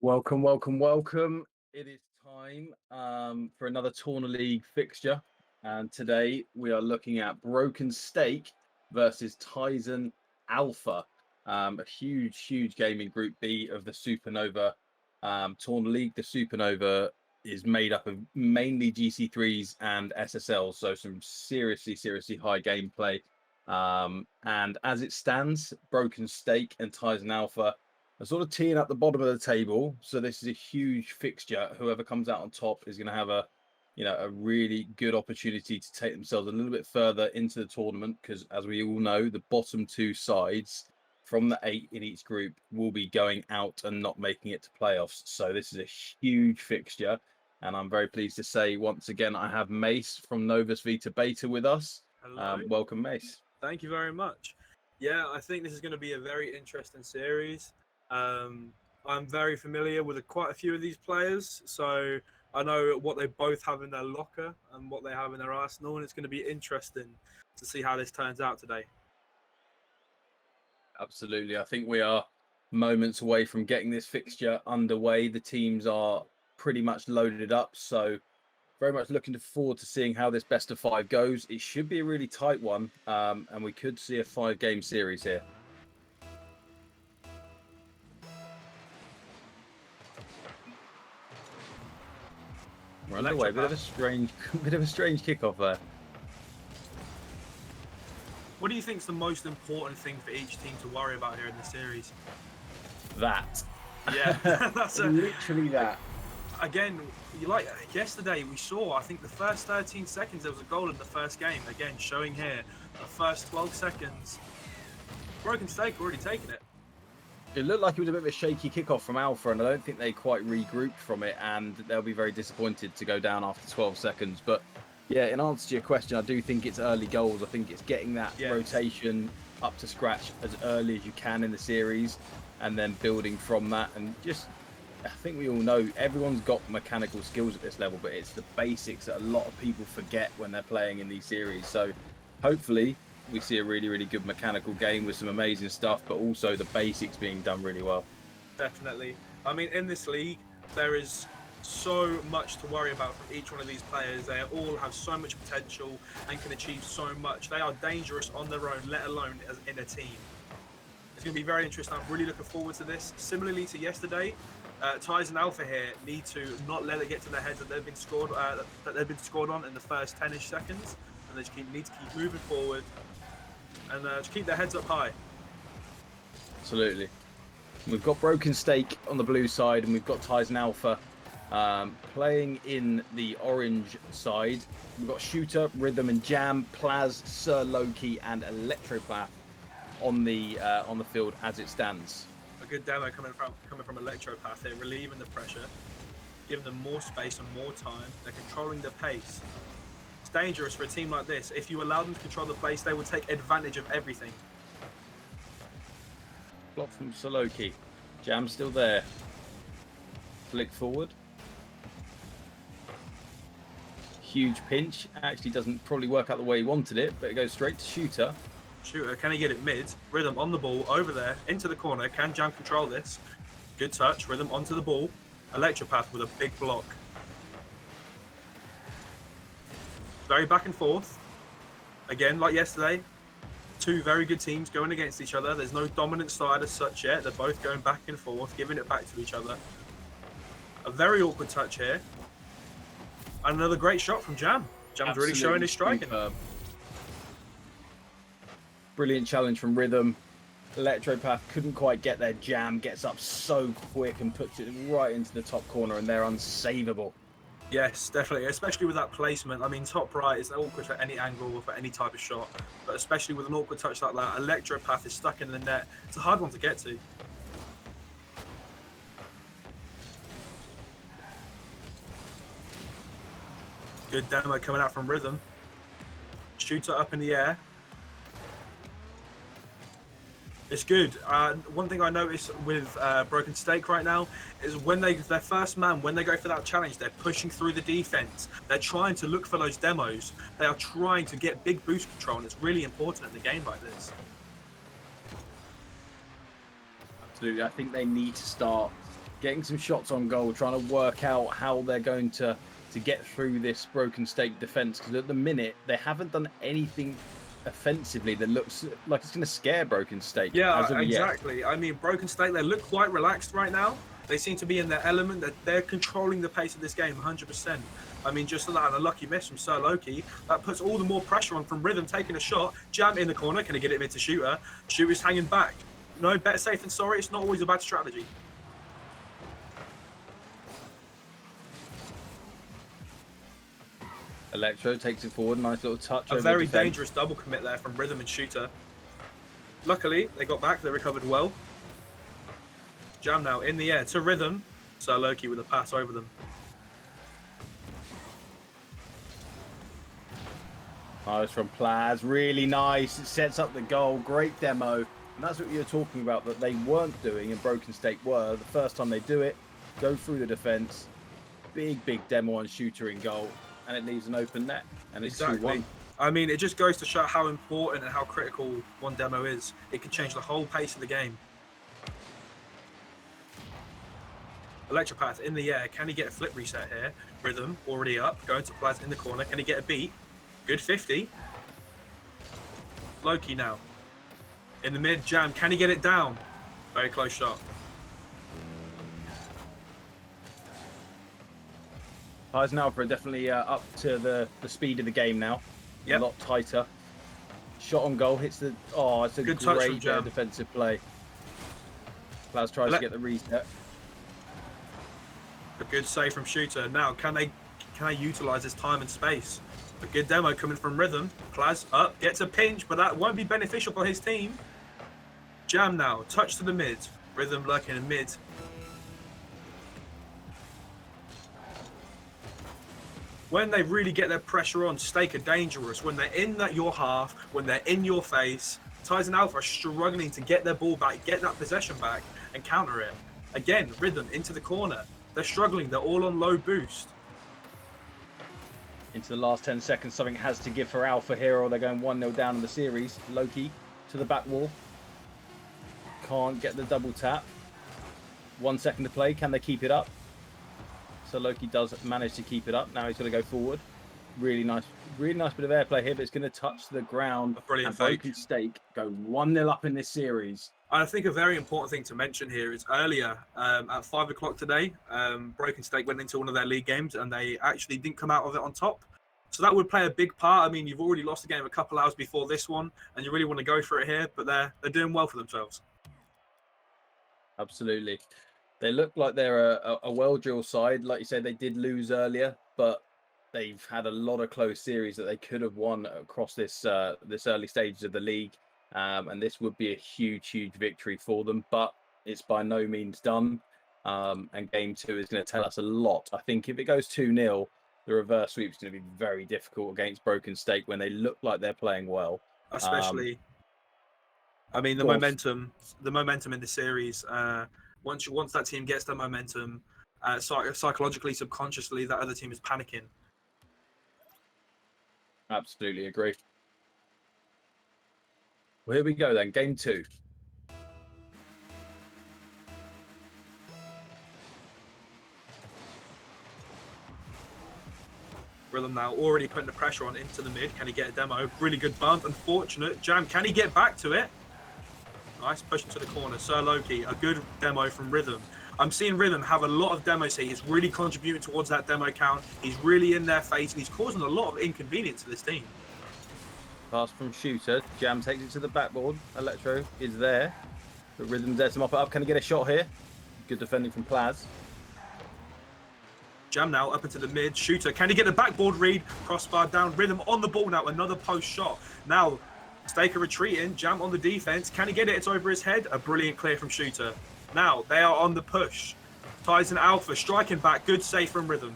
Welcome, welcome, welcome. It is time for another Corner League fixture. And today we are looking at Broken Stake versus Tyzen Alpha. A huge game in Group B of the Supernova Corner League. The Supernova is made up of mainly GC3s and SSLs, so some seriously high gameplay. And as it stands, Broken Stake and Tyzen Alpha are sort of teeing up the bottom of the table. So this is a huge fixture. Whoever comes out on top is going to have a really good opportunity to take themselves a little bit further into the tournament, because as we all know, the bottom two sides from the 8 in each group will be going out and not making it to playoffs. So this is a huge fixture. And I'm very pleased to say, once again, I have Mace from Novus Vita Beta with us. Hello. Welcome, Mace. Thank you very much. Yeah, I think this is going to be a very interesting series. I'm very familiar with quite a few of these players, so I know what they both have in their locker and what they have in their arsenal, and it's going to be interesting to see how this turns out today. Absolutely. I think we are moments away from getting this fixture underway. The teams are pretty much loaded up, so very much looking forward to seeing how this best of 5 goes. It should be a really tight one, and we could see a 5-game series here. We're underway. Bit of a strange kickoff there. What do you think is the most important thing for each team to worry about here in the series? That. Yeah, that's literally that. Again, like yesterday, we saw, I think the first 13 seconds, there was a goal in the first game. Again, showing here, the first 12 seconds, Broken Stake already taken it. It looked like it was a bit of a shaky kickoff from Alpha, and I don't think they quite regrouped from it, and they'll be very disappointed to go down after 12 seconds. But yeah, in answer to your question, I do think it's early goals. I think it's getting that rotation up to scratch as early as you can in the series, and then building from that. And just, I think we all know everyone's got mechanical skills at this level, but it's the basics that a lot of people forget when they're playing in these series. So hopefully we see a really good mechanical game with some amazing stuff, but also the basics being done really well. Definitely. I mean, in this league, there is so much to worry about from each one of these players. They all have so much potential and can achieve so much. They are dangerous on their own, let alone as in a team. It's going to be very interesting. I'm really looking forward to this. Similarly to yesterday, Tyzen Alpha here need to not let it get to their heads that they've been scored on in the first 10-ish seconds, and they just need to keep moving forward and just keep their heads up high. Absolutely. We've got Broken Stake on the blue side, and we've got Tyzen Alpha playing in the orange side. We've got Shooter, Rhythm and Jam, Plaz, Sir Loki, and Electropath on the field as it stands. A good demo coming from Electropath here, relieving the pressure, giving them more space and more time. They're controlling the pace. It's dangerous for a team like this. If you allow them to control the pace, they will take advantage of everything. Block from Sir Loki. Jam still there. Flick forward. Huge pinch. Actually doesn't probably work out the way he wanted it, but it goes straight to Shooter. Shooter, can he get it mid? Rhythm on the ball, over there, into the corner. Can Jam control this? Good touch. Rhythm onto the ball. Electropath with a big block. Very back and forth. Again, like yesterday, two very good teams going against each other. There's no dominant side as such yet. They're both going back and forth, giving it back to each other. A very awkward touch here. And another great shot from Jam. Jam's really showing his striking. Brilliant challenge from Rhythm. Electropath couldn't quite get there. Jam gets up so quick and puts it right into the top corner, and they're unsavable. Yes, definitely, especially with that placement. I mean, top right is awkward for any angle or for any type of shot, but especially with an awkward touch like that, Electropath is stuck in the net. It's a hard one to get to. Good demo coming out from Rhythm. Shooter up in the air. It's good. One thing I notice with Broken Stake right now is when their first man, when they go for that challenge, they're pushing through the defense. They're trying to look for those demos. They are trying to get big boost control, and it's really important in a game like this. Absolutely. I think they need to start getting some shots on goal, trying to work out how they're going to get through this Broken Stake defense, because at the minute they haven't done anything offensively that looks like it's going to scare Broken Stake. Yeah, as of exactly. Yet. I mean, Broken State, they look quite relaxed right now. They seem to be in their element. That they're controlling the pace of this game 100%. I mean, just that and a lucky miss from Sir Loki, that puts all the more pressure on from Rhythm taking a shot. Jam in the corner. Can he get it into Shooter? Shooter's hanging back. No, better safe than sorry. It's not always a bad strategy. Electro takes it forward. Nice little touch. A very dangerous double commit there from Rhythm and Shooter. Luckily, they got back. They recovered well. Jam now in the air to Rhythm. Sir Loki with a pass over them. Nice from Plaz. Really nice. It sets up the goal. Great demo. And that's what you're talking about that they weren't doing and Broken Stake were. The first time they do it, go through the defense. Big demo on Shooter in goal. And it leaves an open net. And it's 2-1. I mean, it just goes to show how important and how critical one demo is. It can change the whole pace of the game. Electropath in the air. Can he get a flip reset here? Rhythm already up. Going to Plaz in the corner. Can he get a beat? Good 50. Loki now. In the mid, Jam. Can he get it down? Very close shot. Tyzen Alpha are definitely up to the speed of the game now. Yep. A lot tighter. Shot on goal hits the... Oh, it's a good great defensive play. Plaz tries to get the reset. A good save from Shooter. Now, can they utilise this time and space? A good demo coming from Rhythm. Plaz up, gets a pinch, but that won't be beneficial for his team. Jam now, touch to the mid. Rhythm lurking in mid. When they really get their pressure on, Stake are dangerous. When they're in your half, when they're in your face, Tyzen Alpha are struggling to get their ball back, get that possession back, and counter it. Again, Rhythm into the corner. They're struggling. They're all on low boost. Into the last 10 seconds, something has to give for Alpha here, or they're going 1-0 down in the series. Loki to the back wall. Can't get the double tap. 1 second to play. Can they keep it up? So Loki does manage to keep it up. Now he's going to go forward. Really nice bit of airplay here, but it's going to touch the ground. A brilliant Broken Stake go 1-0 up in this series. I think a very important thing to mention here is earlier at 5 o'clock today, Broken Stake went into one of their league games and they actually didn't come out of it on top. So that would play a big part. I mean, you've already lost the game a couple hours before this one and you really want to go for it here, but they're doing well for themselves. Absolutely. They look like they're a well-drilled side. Like you said, they did lose earlier, but they've had a lot of close series that they could have won across this early stages of the league. And this would be a huge victory for them, but it's by no means done. And game 2 is going to tell us a lot. I think if it goes 2-0, the reverse sweep is going to be very difficult against Broken Stake when they look like they're playing well. Especially, I mean, the momentum in the series. Once that team gets the momentum, psychologically, subconsciously, that other team is panicking. Absolutely agree. Well, here we go then. Game 2. Rhythm now already putting the pressure on into the mid. Can he get a demo? Really good bump. Unfortunate. Jam, can he get back to it? Nice push into the corner. Sir Loki, a good demo from Rhythm. I'm seeing Rhythm have a lot of demos here. He's really contributing towards that demo count. He's really in their face and he's causing a lot of inconvenience to this team. Pass from Shooter. Jam takes it to the backboard. Electro is there. But Rhythm's there to mop it up. Can he get a shot here? Good defending from Plaz. Jam now up into the mid. Shooter, can he get the backboard read? Crossbar down. Rhythm on the ball now. Another post shot. Now, Staker retreating. Jam on the defense. Can he get it? It's over his head. A brilliant clear from Shooter. Now, they are on the push. Tyzen Alpha striking back. Good save from Rhythm.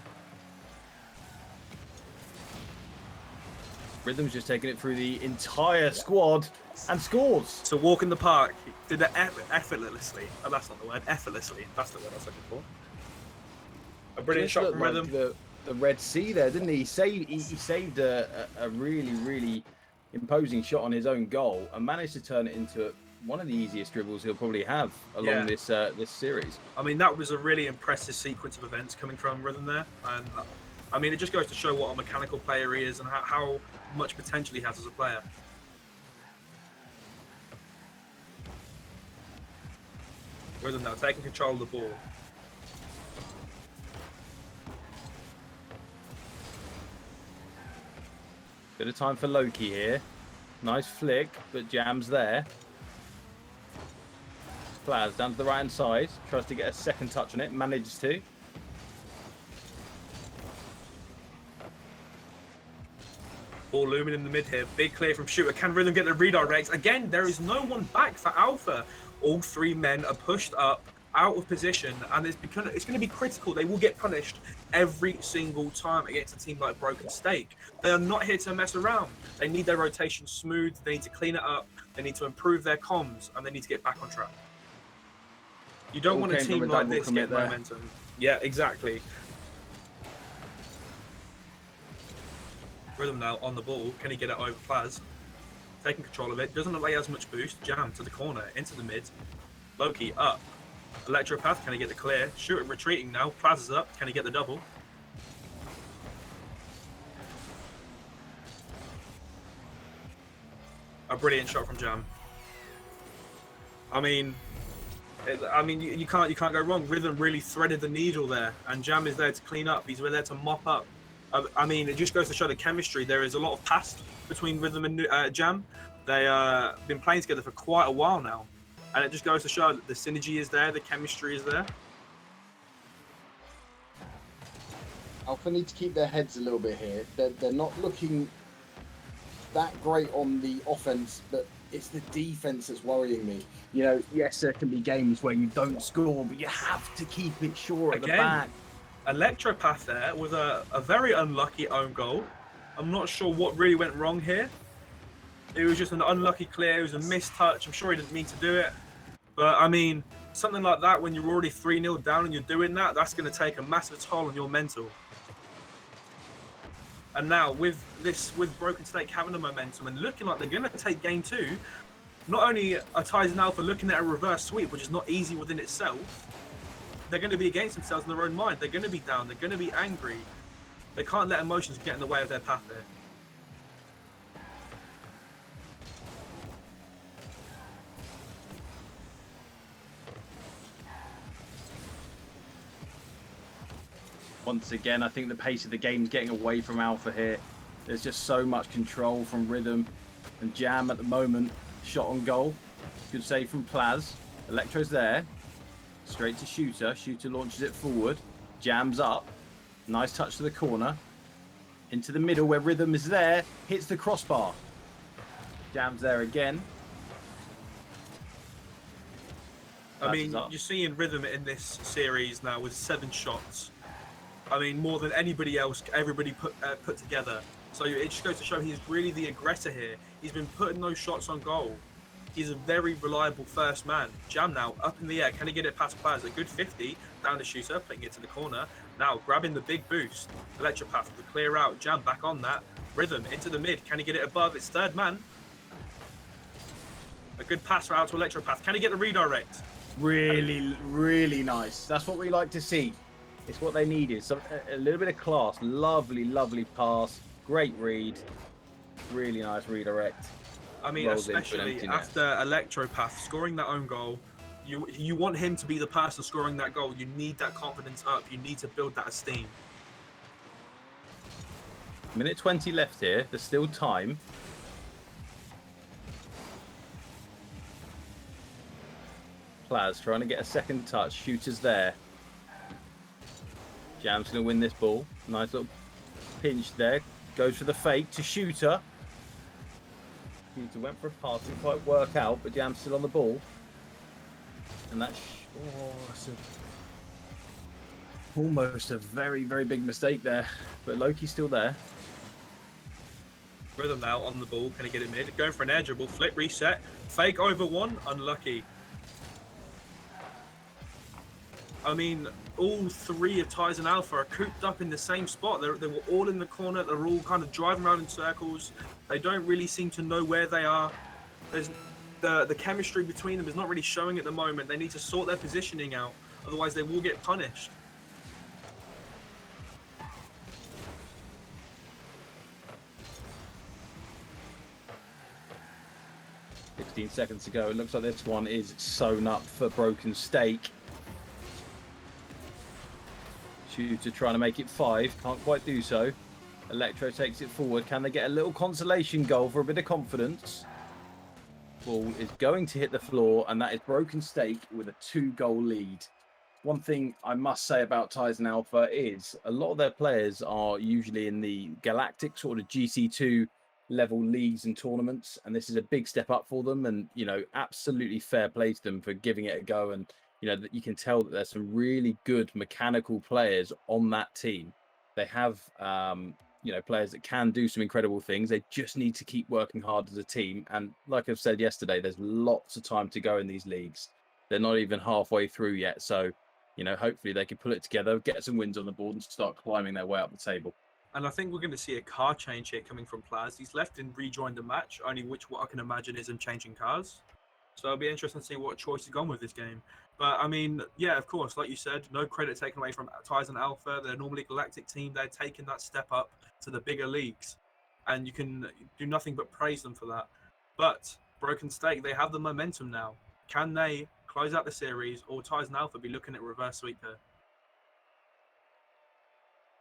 Rhythm's just taking it through the entire squad and scores. So walk in the park. Did it effortlessly. Oh, that's not the word. Effortlessly. That's the word I was looking for. A brilliant shot from Rhythm. The Red Sea there, didn't he? He saved a really imposing shot on his own goal and managed to turn it into one of the easiest dribbles he'll probably have along Yeah. this series. I mean, that was a really impressive sequence of events coming from Rhythm there. And I mean, it just goes to show what a mechanical player he is and how much potential he has as a player. Rhythm now taking control of the ball. Bit of time for Loki here. Nice flick, but Jam's there. Plaz down to the right hand side. Tries to get a second touch on it. Manages to. Ball looming in the mid here. Big clear from Shooter. Can Rhythm get the redirect? Again, there is no one back for Alpha. All three men are pushed up, out of position, and it's going to be critical. They will get punished every single time against a team like Broken Stake. They are not here to mess around. They need their rotation smooth. They need to clean it up. They need to improve their comms, and they need to get back on track. You don't want a team like this get momentum. Yeah, exactly. Rhythm now on the ball. Can he get it over Plaz? Taking control of it. Doesn't look like he has much boost. Jam to the corner. Into the mid. Loki up. Electropath. Can he get the clear? Shooter retreating now. Plaz is up. Can he get the double? A brilliant shot from Jam. I mean, you can't go wrong. Rhythm really threaded the needle there, and Jam is there to clean up. He's there to mop up. I mean, it just goes to show the chemistry. There is a lot of past between Rhythm and Jam. They been playing together for quite a while now, and it just goes to show that the synergy is there, the chemistry is there. Alpha need to keep their heads a little bit here. They're not looking that great on the offense, but it's the defense that's worrying me. You know, yes, there can be games where you don't score, but you have to keep it sure at the back. Electropath there with a very unlucky own goal. I'm not sure what really went wrong here. It was just an unlucky clear. It was a missed touch. I'm sure he didn't mean to do it. But, I mean, something like that, when you're already 3-0 down and you're doing that, that's going to take a massive toll on your mental. And now, with Broken Stake having the momentum and looking like they're going to take game 2, not only are Tyzen Alpha looking at a reverse sweep, which is not easy within itself, they're going to be against themselves in their own mind. They're going to be down. They're going to be angry. They can't let emotions get in the way of their path there. Once again, I think the pace of the game is getting away from Alpha here. There's just so much control from Rhythm and Jam at the moment. Shot on goal. Good save from Plaz. Electro's there. Straight to Shooter. Shooter launches it forward. Jam's up. Nice touch to the corner. Into the middle where Rhythm is there. Hits the crossbar. Jam's there again. I mean, you're seeing Rhythm in this series now with 7 shots. I mean, more than anybody else, everybody put together. So it just goes to show he's really the aggressor here. He's been putting those shots on goal. He's a very reliable first man. Jam now up in the air. Can he get it past Plaz? A good 50 down the Shooter, putting it to the corner. Now grabbing the big boost. Electropath with the clear out. Jam back on that. Rhythm into the mid. Can he get it above? It's third man. A good pass out to Electropath. Can he get the redirect? Really, really nice. That's what we like to see. It's what they needed. So a little bit of class. Lovely, lovely pass. Great read. Really nice redirect. I mean, especially after Electropath scoring that own goal, you want him to be the person scoring that goal. You need that confidence up. You need to build that esteem. Minute 20 left here. There's still time. Plaz trying to get a second touch. Shooter's there. Jam's going to win this ball. Nice little pinch there. Goes for the fake to Shooter. Shooter went for a pass. Didn't quite work out, but Jam's still on the ball. And that's almost a very, very big mistake there. But Loki's still there. Rhythm now on the ball. Can he get it mid? Going for an air dribble. Flip, reset. Fake over one. Unlucky. I mean, all 3 of Tyzen Alpha are cooped up in the same spot. They were all in the corner. They're all kind of driving around in circles. They don't really seem to know where they are. the chemistry between them is not really showing at the moment. They need to sort their positioning out, otherwise they will get punished. Seconds to go. It looks like this one is sewn up for Broken Stake. Shooter trying to make it 5. Can't quite do so. Electro takes it forward. Can they get a little consolation goal for a bit of confidence? Ball is going to hit the floor, and that is Broken Stake with a 2-goal lead. One thing I must say about Tyzen Alpha is a lot of their players are usually in the galactic sort of GC2 level leagues and tournaments, and this is a big step up for them, and absolutely fair play to them for giving it a go. And that you can tell that there's some really good mechanical players on that team. They have players that can do some incredible things. They just need to keep working hard as a team, and like I've said yesterday, there's lots of time to go in these leagues. They're not even halfway through yet, so hopefully they can pull it together, get some wins on the board, and start climbing their way up the table. And I think we're going to see a car change here coming from Plaz. He's left and rejoined the match, only which what I can imagine is him changing cars. So it'll be interesting to see what choice he's gone with this game. But, I mean, yeah, of course, like you said, no credit taken away from Tyzen Alpha. They're normally a galactic team. They're taking that step up to the bigger leagues. And you can do nothing but praise them for that. But Broken Stake, they have the momentum now. Can they close out the series, or Tyzen Alpha be looking at reverse sweep here?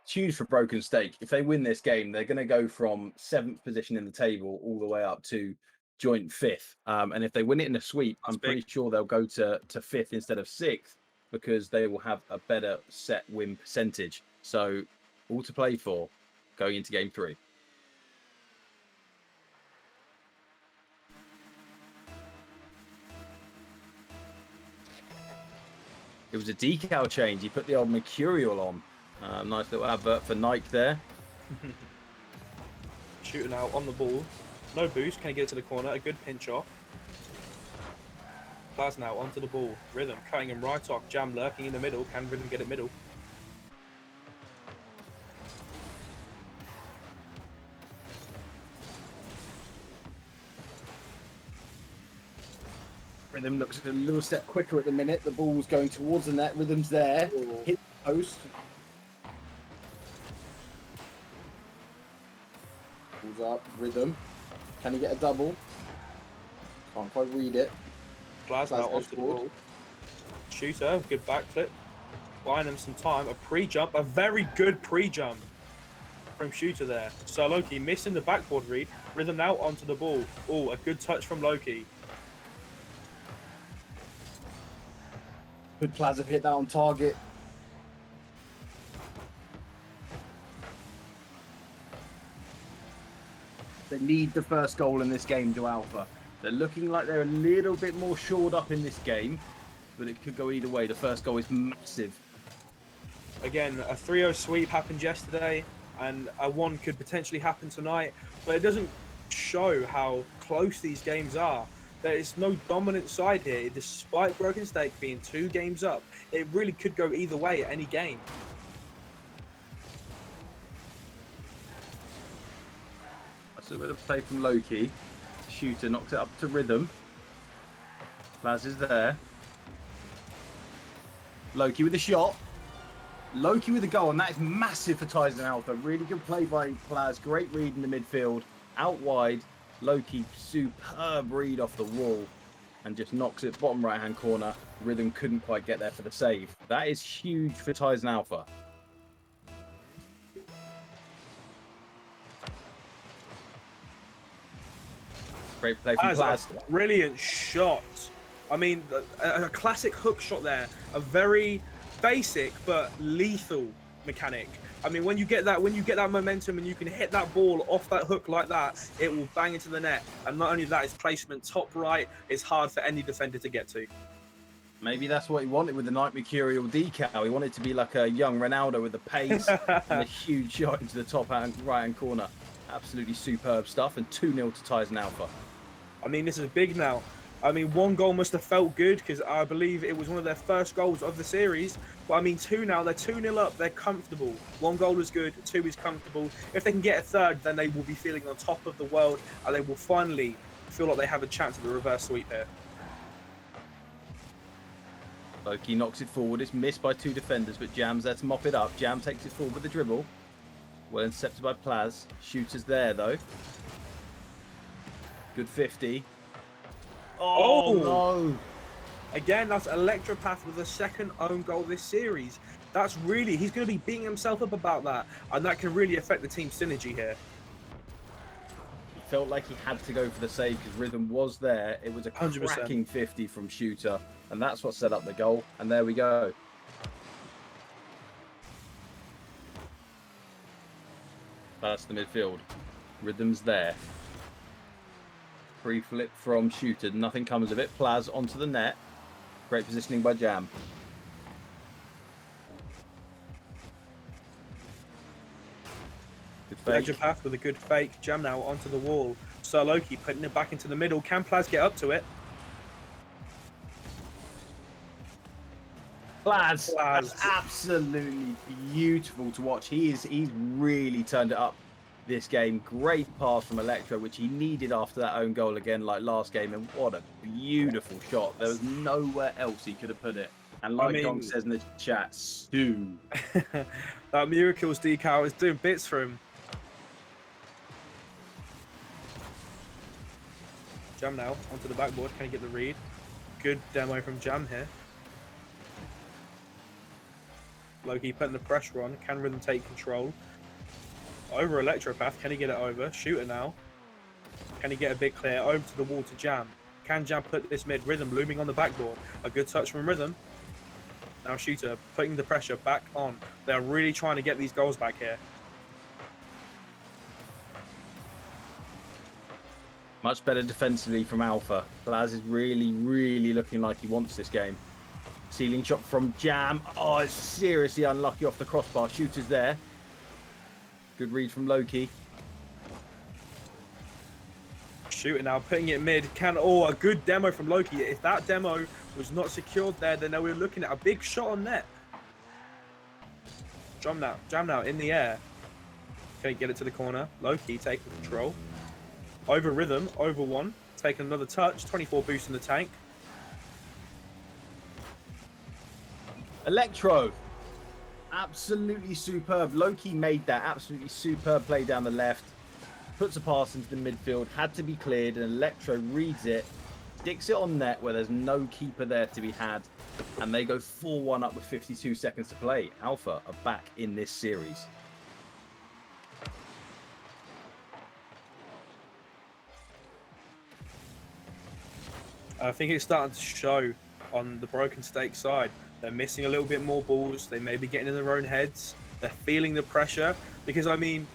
It's huge for Broken Stake. If they win this game, they're going to go from 7th position in the table all the way up to joint 5th. And if they win it in a sweep, I'm pretty sure they'll go to 5th instead of 6th, because they will have a better set win percentage. So all to play for going into game 3. It was a decal change. He put the old Mercurial on. Nice little advert for Nike there. Shooting out on the ball. No boost. Can he get it to the corner? A good pinch off. Plaz now onto the ball. Rhythm cutting him right off. Jam lurking in the middle. Can Rhythm get it middle? Rhythm looks a little step quicker at the minute. The ball's going towards the net. Rhythm's there. Hit the post. Ball's up. Rhythm. Can he get a double? Can't quite read it. Plaz now onto the ball. Shooter, good backflip. Buying him some time. A pre-jump. A very good pre-jump from Shooter there. So Loki missing the backboard read. Rhythm now onto the ball. Oh, a good touch from Loki. Good Plaz have hit that on target. They need the first goal in this game to Alpha. They're looking like they're a little bit more shored up in this game, but it could go either way. The first goal is massive. Again, a 3-0 sweep happened yesterday, and a 1 could potentially happen tonight, but it doesn't show how close these games are. There is no dominant side here. Despite Broken Stake being 2 games up, it really could go either way at any game. That's a bit of play from Loki. Shooter knocks it up to Rhythm. Plaz is there. Loki with a shot. Loki with a goal, and that is massive for Tyzen Alpha. Really good play by Plaz. Great read in the midfield. Out wide. Loki, superb read off the wall, and just knocks it bottom right hand corner. Rhythm couldn't quite get there for the save. That is huge for Tyzen Alpha. Great play from Plaz. Brilliant shot. I mean, a classic hook shot there. A very basic but lethal mechanic. I mean, when you get that momentum and you can hit that ball off that hook like that, it will bang into the net. And not only that, its placement top right is hard for any defender to get to. Maybe that's what he wanted with the Night Mercurial decal. He wanted to be like a young Ronaldo with the pace and a huge shot into the top right-hand corner. Absolutely superb stuff, and 2-0 to Tyzen Alpha. I mean, this is big now. I mean, 1 goal must have felt good because I believe it was one of their first goals of the series. But I mean, 2 now, they're 2-0 up, they're comfortable. 1 goal is good, 2 is comfortable. If they can get a 3rd, then they will be feeling on top of the world, and they will finally feel like they have a chance of a reverse sweep here. Loki knocks it forward. It's missed by 2 defenders, but Jam's there to mop it up. Jam takes it forward with the dribble. Well intercepted by Plaz. Shooter's there, though. Good 50. Oh, no. Again, that's Electropath with a second own goal this series. That's really, he's going to be beating himself up about that. And that can really affect the team synergy here. He felt like he had to go for the save because Rhythm was there. It was a 100%. cracking 50 from Shooter. And that's what set up the goal. And there we go. That's the midfield. Rhythm's there. Free flip from Shooter. Nothing comes of it. Plaz onto the net. Great positioning by Jam. Good fake. Electropath with a good fake. Jam now onto the wall. Sir Loki putting it back into the middle. Can Plaz get up to it? Plaz. That's absolutely beautiful to watch. He's really turned it up this game. Great pass from Electro, which he needed after that own goal again, like last game. And what a beautiful shot. There was nowhere else he could have put it. And like Dong says in the chat, Stu. That Miracles decal is doing bits for him. Jam now onto the backboard. Can he get the read? Good demo from Jam here. Loki putting the pressure on. Can Rhythm take control? Over Electropath. Can he get it over? Shooter now. Can he get a big clear? Over to the wall to Jam. Can Jam put this mid? Rhythm looming on the backboard. A good touch from Rhythm. Now Shooter putting the pressure back on. They're really trying to get these goals back here. Much better defensively from Alpha. Plaz is really looking like he wants this game. Ceiling shot from Jam. Oh, it's seriously unlucky off the crossbar. Shooter's there. Good read from Loki. Shooter now putting it mid. A good demo from Loki. If that demo was not secured there, then we're looking at a big shot on net. Jam now in the air. Can he get it to the corner? Loki taking control. Over Rhythm, over one. Taking another touch. 24 boost in the tank. Electro. Absolutely superb. Loki made that absolutely superb play down the left. Puts a pass into the midfield. Had to be cleared. And Electro reads it. Sticks it on net where there's no keeper there to be had. And they go 4-1 up with 52 seconds to play. Alpha are back in this series. I think it's starting to show on the Broken Stake side. They're missing a little bit more balls. They may be getting in their own heads. They're feeling the pressure. Because, I mean,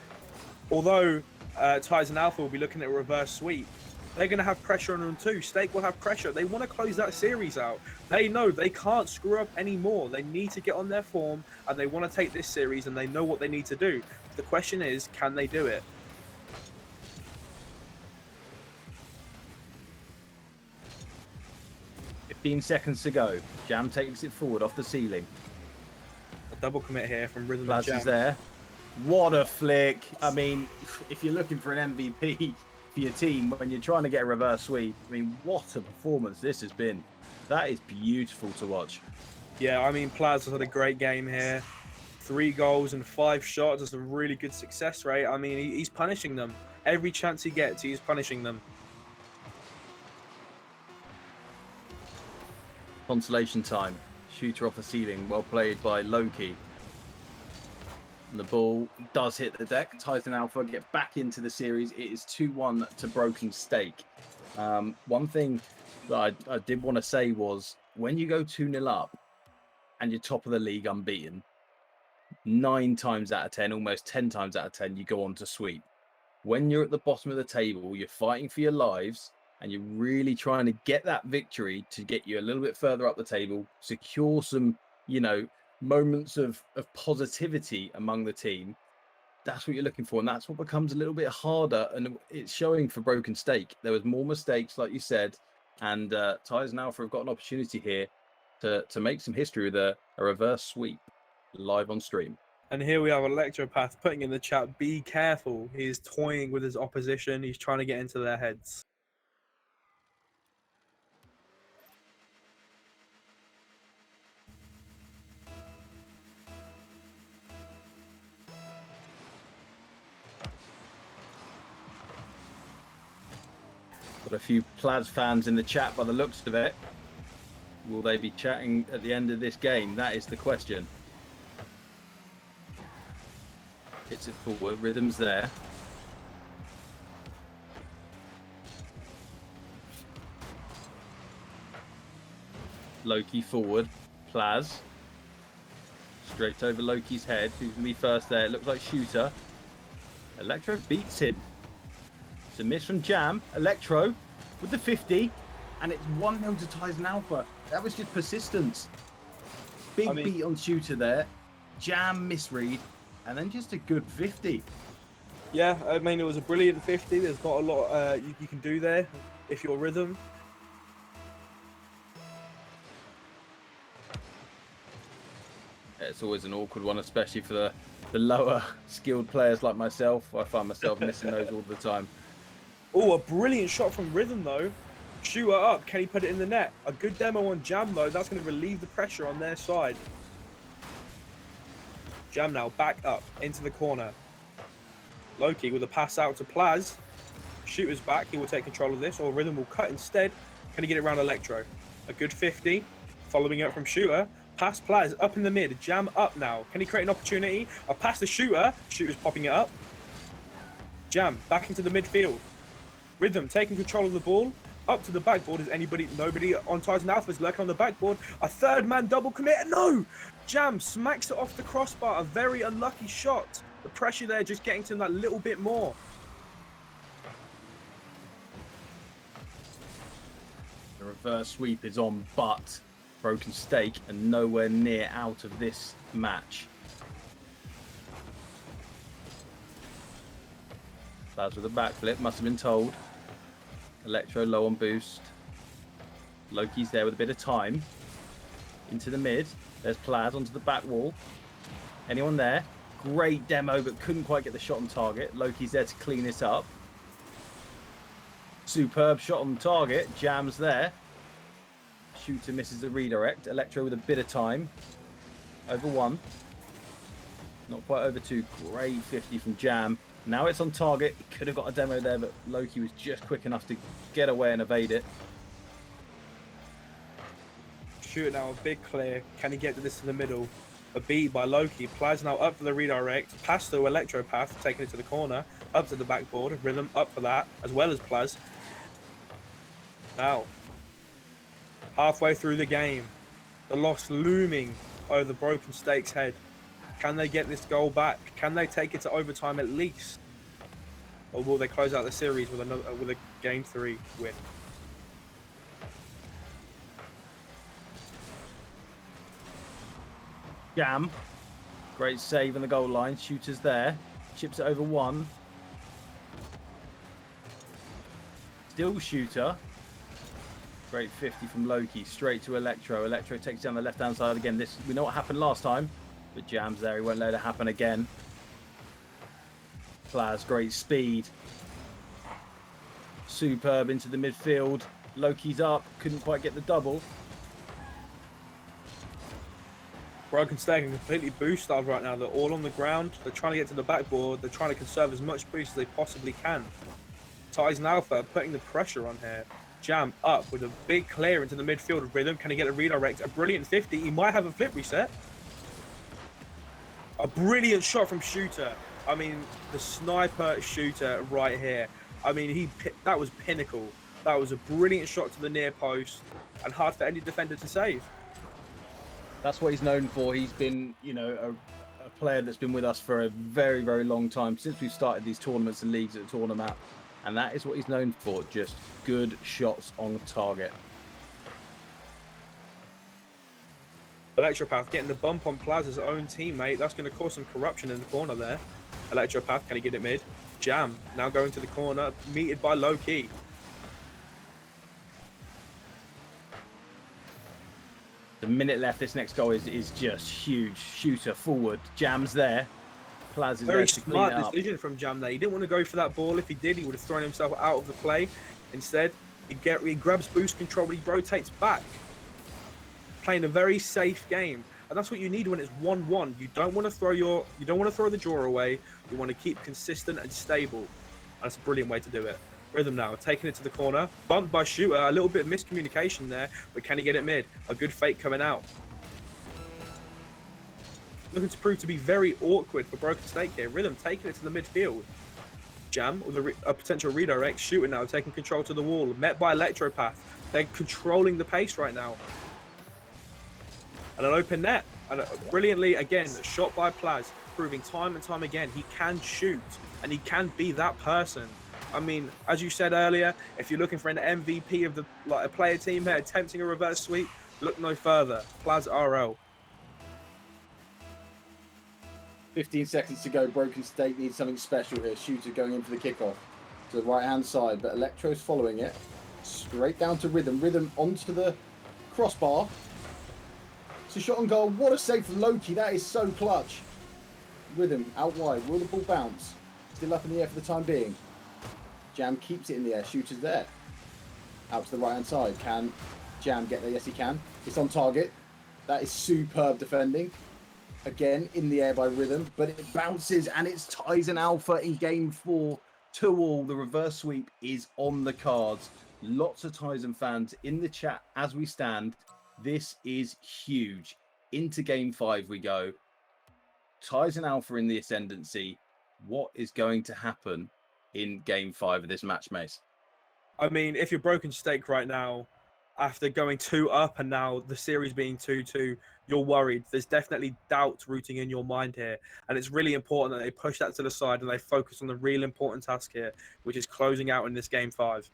although Tyzen Alpha will be looking at a reverse sweep, they're going to have pressure on them too. Stake will have pressure. They want to close that series out. They know they can't screw up anymore. They need to get on their form, and they want to take this series, and they know what they need to do. The question is, can they do it? Seconds to go. Jam takes it forward off the ceiling. A double commit here from Rhythm and and Jam. is there. What a flick. I mean, if you're looking for an MVP for your team when you're trying to get a reverse sweep, I mean, what a performance this has been. That is beautiful to watch. Yeah, I mean, Plaz has had a great game here. 3 goals and 5 shots. That's a really good success rate. I mean, he's punishing them. Every chance he gets, he's punishing them. Consolation time. Shooter off the ceiling. Well played by Loki. And the ball does hit the deck. Tyzen Alpha get back into the series. It is 2-1 to Broken Stake. One thing that I did want to say was when you go 2-0 up and you're top of the league unbeaten, 9 times out of 10, almost 10 times out of 10, you go on to sweep. When you're at the bottom of the table, you're fighting for your lives, and you're really trying to get that victory to get you a little bit further up the table, secure some, moments of positivity among the team. That's what you're looking for, and that's what becomes a little bit harder, and it's showing for Broken Stake. There was more mistakes, like you said, and Tyzen Alpha have got an opportunity here to make some history with a reverse sweep live on stream. And here we have Electropath putting in the chat, be careful. He's toying with his opposition. He's trying to get into their heads. Got a few Plaz fans in the chat by the looks of it. Will they be chatting at the end of this game? That is the question. Hits it forward, Rhythm's there. Loki forward, Plaz. Straight over Loki's head. Who's going to be first there? It looks like Shooter. Electro beats him. It's a miss from Jam. Electro with the 50. And it's 1-0 to Tyzen Alpha. That was just persistence. Big beat on Shooter there. Jam misread. And then just a good 50. Yeah, I mean, it was a brilliant 50. There's not a lot you can do there if you're Rhythm. It's always an awkward one, especially for the lower skilled players like myself. I find myself missing those all the time. Oh, a brilliant shot from Rhythm, though. Shooter up. Can he put it in the net? A good demo on Jam, though. That's going to relieve the pressure on their side. Jam now back up into the corner. Loki with a pass out to Plaz. Shooter's back. He will take control of this, or Rhythm will cut instead. Can he get it around Electro? A good 50. Following up from Shooter. Pass Plaz up in the mid. Jam up now. Can he create an opportunity? A pass to Shooter. Shooter's popping it up. Jam back into the midfield. Rhythm taking control of the ball. Up to the backboard. Is nobody on Tyzen Alpha is lurking on the backboard. A third man double commit. No! Jam smacks it off the crossbar. A very unlucky shot. The pressure there just getting to him that little bit more. The reverse sweep is on, but Broken Stake and nowhere near out of this match. Plaz with a backflip, must have been told. Electro low on boost. Loki's there with a bit of time. Into the mid. There's Plaz onto the back wall. Anyone there? Great demo, but couldn't quite get the shot on target. Loki's there to clean this up. Superb shot on target. Jam's there. Shooter misses the redirect. Electro with a bit of time. Over 1. Not quite over 2. Great 50 from Jam. Now it's on target. He could have got a demo there, but Loki was just quick enough to get away and evade it. Shooter now a big clear. Can he get this to the middle? A beat by Loki. Plaz now up for the redirect. Pass to Electro path, taking it to the corner. Up to the backboard. Rhythm up for that, as well as Plaz. Now, halfway through the game, the loss looming over the Broken Stake's head. Can they get this goal back? Can they take it to overtime at least? Or will they close out the series with a game 3 win? Jam. Great save on the goal line. Shooter's there. Chips it over 1. Still Shooter. Great 50 from Loki. Straight to Electro. Electro takes down the left-hand side again. We know what happened last time. But Jam's there. He won't let it happen again. Plaz, great speed. Superb into the midfield. Loki's up. Couldn't quite get the double. Broken Stake are completely boosted right now. They're all on the ground. They're trying to get to the backboard. They're trying to conserve as much boost as they possibly can. Tyzen Alpha putting the pressure on here. Jam up with a big clear into the midfield of Rhythm. Can he get a redirect? A brilliant 50. He might have a flip reset. A brilliant shot from Shooter. I mean, the sniper Shooter right here. I mean, that was pinnacle. That was a brilliant shot to the near post and hard for any defender to save. That's what he's known for. He's been, you know, a player that's been with us for a very, very long time since we've started these tournaments and leagues at the tournament. And that is what he's known for, just good shots on target. Electropath getting the bump on Plaz's own teammate. That's going to cause some corruption in the corner there. Electropath, can he get it mid? Jam now going to the corner, meted by Loki. The minute left, this next goal is just huge. Shooter forward, Jam's there. Plaz is Very there to clean it smart up. decision from Jam there. He didn't want to go for that ball. If he did, he would have thrown himself out of the play. Instead, he grabs boost control, but he rotates back. Playing a very safe game, and that's what you need when it's 1-1. You don't want to throw the draw away. You want to keep consistent and stable. That's a brilliant way to do it. Rhythm now, taking it to the corner. Bumped by Shooter, a little bit of miscommunication there, but can he get it mid? A good fake coming out. Looking to prove to be very awkward for Broken Snake here. Rhythm taking it to the midfield. Jam with a potential redirect. Shooter now taking control to the wall. Met by Electropath. They're controlling the pace right now. And an open net. And brilliantly, again, shot by Plaz, proving time and time again he can shoot and he can be that person. I mean, as you said earlier, if you're looking for an MVP of a player team here attempting a reverse sweep, look no further. Plaz RL. 15 seconds to go. Broken State needs something special here. Shooter going in for the kickoff to the right-hand side, but Electro's following it. Straight down to Rhythm. Rhythm onto the crossbar. It's a shot on goal. What a save from Loki. That is so clutch. Rhythm out wide. Will the ball bounce? Still up in the air for the time being. Jam keeps it in the air. Shooter's there. Out to the right-hand side. Can Jam get there? Yes, he can. It's on target. That is superb defending. Again, in the air by Rhythm, but it bounces, and it's Tyzen Alpha in game 4. 2-2. The reverse sweep is on the cards. Lots of Tyzen fans in the chat as we stand. This is huge. Into game 5 we go. Tyzen Alpha in the ascendancy. What is going to happen in game 5 of this match, Mace? I mean, if you're Broken Stake right now, after going 2 up and now the series being 2-2, you're worried. There's definitely doubt rooting in your mind here. And it's really important that they push that to the side and they focus on the real important task here, which is closing out in this game 5.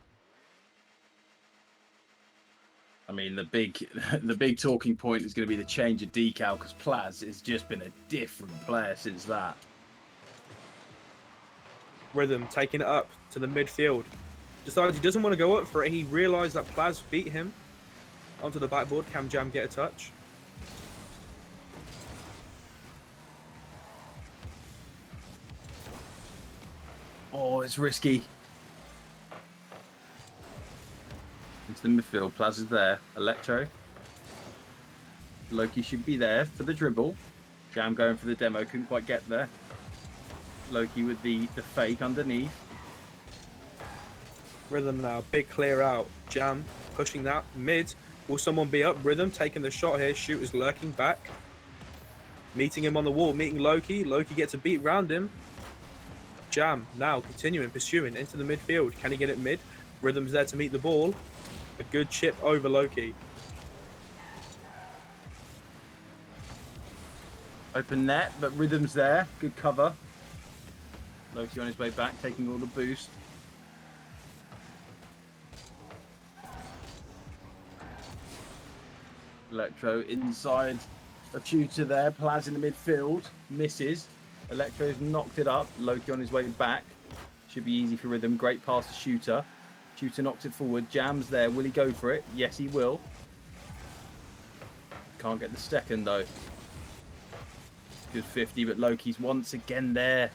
I mean, the big talking point is going to be the change of decal, because Plaz has just been a different player since that. Rhythm taking it up to the midfield. Decides he doesn't want to go up for it. He realised that Plaz beat him onto the backboard. Can Jam get a touch? Oh, it's risky. Into the midfield. Plaz is there. Electro. Loki should be there for the dribble. Jam going for the demo. Couldn't quite get there. Loki with the fake underneath. Rhythm now. Big clear out. Jam pushing that mid. Will someone be up? Rhythm taking the shot here. Shooter's lurking back. Meeting him on the wall. Meeting Loki. Loki gets a beat round him. Jam now continuing, pursuing into the midfield. Can he get it mid? Rhythm's there to meet the ball. A good chip over Loki. Open net, but Rhythm's there. Good cover. Loki on his way back, taking all the boost. Electro inside a shooter there. Plaz in the midfield. Misses. Electro's knocked it up. Loki on his way back. Should be easy for Rhythm. Great pass to Shooter. Shooter knocks it forward. Jam's there. Will he go for it? Yes, he will. Can't get the second, though. Good 50, but Loki's once again there.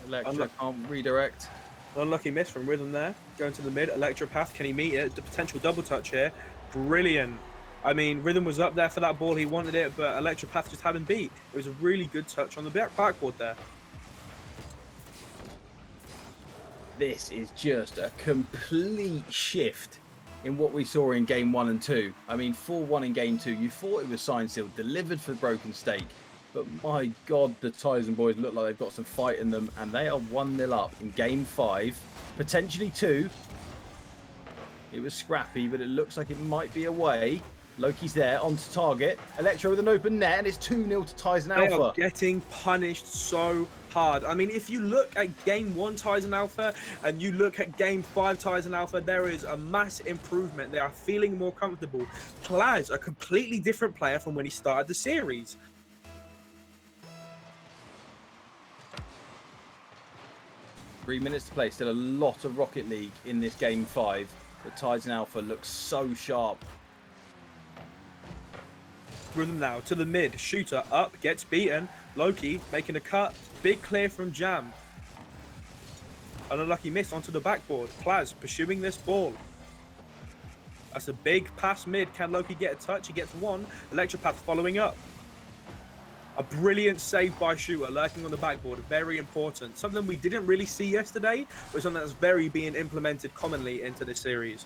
Electro can't redirect. Unlucky miss from Rhythm there. Going to the mid. Electropath. Can he meet it? The potential double touch here. Brilliant. I mean, Rhythm was up there for that ball. He wanted it, but Electropath just had him beat. It was a really good touch on the backboard there. This is just a complete shift in what we saw in game 1 and 2. I mean, 4-1 in game 2. You thought it was signed, sealed, delivered for Broken Stake. But my God, the Tyzen boys look like they've got some fight in them. And they are 1-0 up in game 5. Potentially 2. It was scrappy, but it looks like it might be away. Loki's there, onto target. Electro with an open net, and it's 2-0 to Tyzen Alpha. They are getting punished so hard. I mean, if you look at game 1 Tyzen Alpha and you look at game 5 Tyzen Alpha, there is a mass improvement. They are feeling more comfortable. Plaz, a completely different player from when he started the series. Three minutes to play. Still a lot of Rocket League in this game 5. But Tyzen Alpha looks so sharp. Rhythm now to the mid. Shooter up, gets beaten. Loki making a cut. Big clear from Jam. An unlucky miss onto the backboard. Plaz pursuing this ball. That's a big pass mid. Can Loki get a touch? He gets one. Electropath following up. A brilliant save by Shooter, lurking on the backboard, very important. Something we didn't really see yesterday, but something that's very being implemented commonly into this series.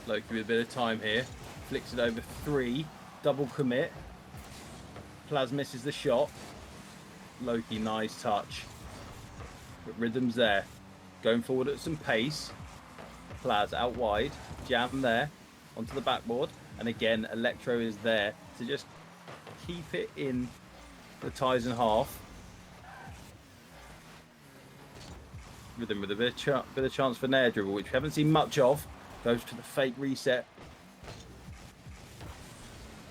Loki with a bit of time here. Flicks it over 3. Double commit. Plaz misses the shot. Loki, nice touch. But Rhythm's there. Going forward at some pace. Plaz out wide. Jam there. Onto the backboard. And again, Electro is there to just keep it in the Tyzen half. Rhythm with a bit of chance for Nair dribble, which we haven't seen much of. Goes to the fake reset.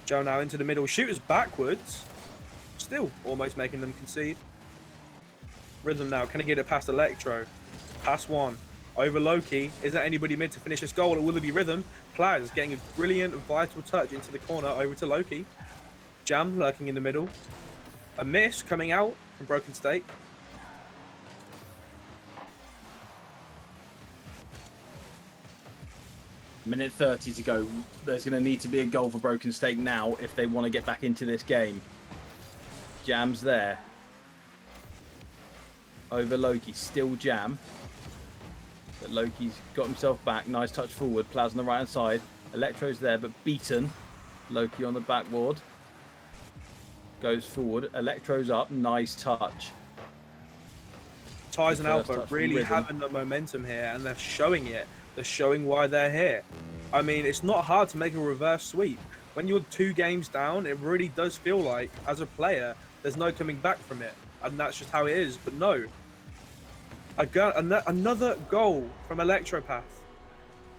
Joe now into the middle. Shooters backwards. Still almost making them concede. Rhythm now. Can he get it past Electro? Pass 1. Over Loki. Is there anybody mid to finish this goal, or will it be Rhythm? Plaz getting a brilliant, vital touch into the corner over to Loki. Jam lurking in the middle. A miss coming out from Broken State. Minute 30 to go. There's going to need to be a goal for Broken State now if they want to get back into this game. Jam's there. Over Loki. Still Jam. But Loki's got himself back. Nice touch forward. Plaz on the right hand side. Electro's there, but beaten. Loki on the backboard. Goes forward. Electro's up. Nice touch. Tyzen Alpha really having the momentum here, and they're showing it. They're showing why they're here. I mean, it's not hard to make a reverse sweep. When you're 2 games down, it really does feel like, as a player, there's no coming back from it. And that's just how it is. But no. Another goal from Electropath,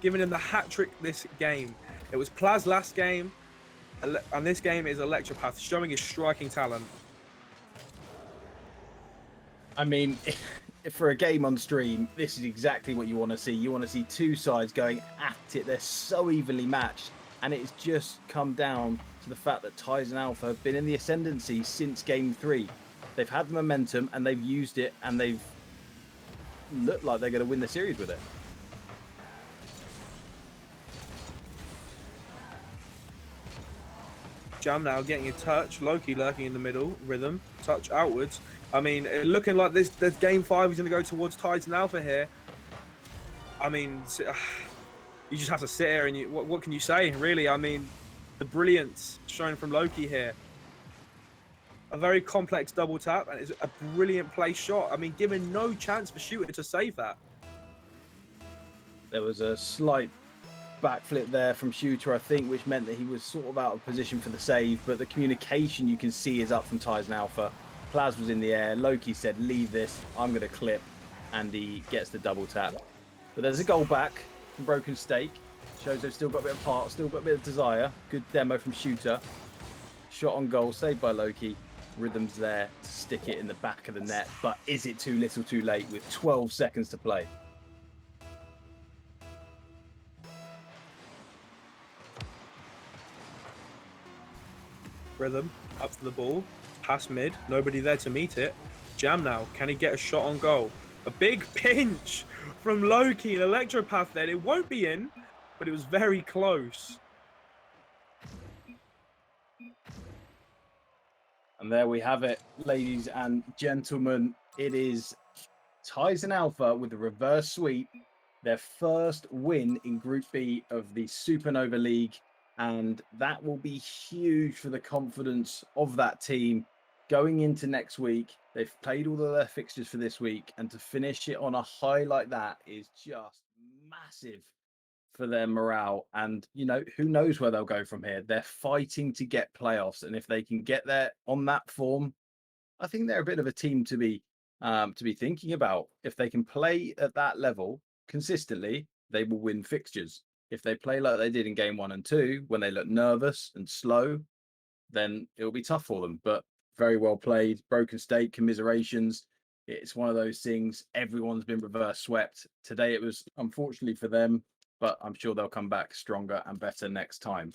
giving him the hat-trick this game. It was Plaz last game, and this game is Electropath, showing his striking talent. I mean, for a game on stream, this is exactly what you want to see. You want to see 2 sides going at it. They're so evenly matched, and it's just come down to the fact that Tyzen Alpha have been in the ascendancy since game 3. They've had the momentum, and they've used it, and they've looked like they're going to win the series with it. Jam now getting a touch. Loki lurking in the middle. Rhythm. Touch outwards. I mean, looking like this game 5 is going to go towards Tyzen Alpha here. I mean, you just have to sit here and what can you say, really? I mean, the brilliance shown from Loki here. A very complex double tap, and it's a brilliant play shot. I mean, given no chance for Shooter to save that. There was a slight backflip there from Shooter, I think, which meant that he was sort of out of position for the save, but the communication you can see is up from Tyzen Alpha. Plaz was in the air. Loki said, leave this, I'm going to clip, and he gets the double tap. But there's a goal back from Broken Stake. Shows they've still got a bit of heart, still got a bit of desire. Good demo from Shooter. Shot on goal, saved by Loki. Rhythm's there to stick it in the back of the net, but is it too little too late with 12 seconds to play? Rhythm up to the ball, pass mid, nobody there to meet it. Jam now, can he get a shot on goal? A big pinch from Loki and Electropath there. It won't be in, but it was very close. And there we have it, ladies and gentlemen. It is Tyzen Alpha with a reverse sweep, their first win in Group B of the Supernova League. And that will be huge for the confidence of that team going into next week. They've played all of their fixtures for this week, and to finish it on a high like that is just massive for their morale. And, you know, who knows where they'll go from here. They're fighting to get playoffs, and if they can get there on that form, I think they're a bit of a team to be thinking about. If they can play at that level consistently, they will win fixtures. If they play like they did in game 1 and 2, when they look nervous and slow, then it'll be tough for them. But very well played. Broken State, commiserations. It's one of those things. Everyone's been reverse swept. Today it was unfortunately for them, but I'm sure they'll come back stronger and better next time.